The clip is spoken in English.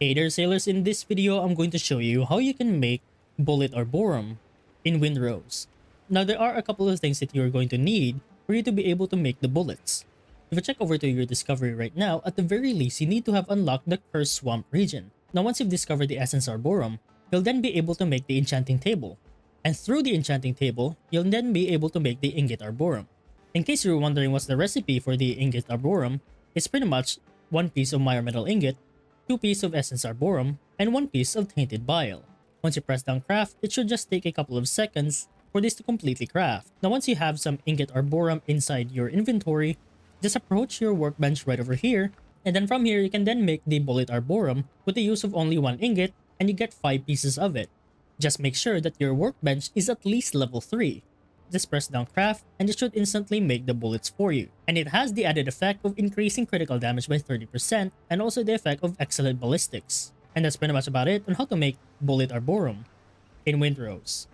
Hey there sailors, in this video I'm going to show you how you can make Bullet Arborum in Windrose. Now there are a couple of things that you're going to need for you to be able to make the bullets. If you check over to your discovery right now, at the very least you need to have unlocked the Cursed Swamp region. Now once you've discovered the Essence Arborum, you'll then be able to make the enchanting table. And through the enchanting table, you'll then be able to make the Ingot Arborum. In case you're wondering what's the recipe for the Ingot Arborum, it's pretty much 1 piece of Mire Metal Ingot, 2 pieces of Essence Arborum, and 1 piece of Tainted Bile. Once you press down craft, it should just take a couple of seconds for this to completely craft. Now once you have some Ingot Arborum inside your inventory, just approach your workbench right over here, and then from here you can then make the Bullet Arborum with the use of only 1 ingot, and you get 5 pieces of it. Just make sure that your workbench is at least level 3. Just press down craft and it should instantly make the bullets for you. And it has the added effect of increasing critical damage by 30% and also the effect of excellent ballistics. And that's pretty much about it on how to make Bullet Arborum in Windrose.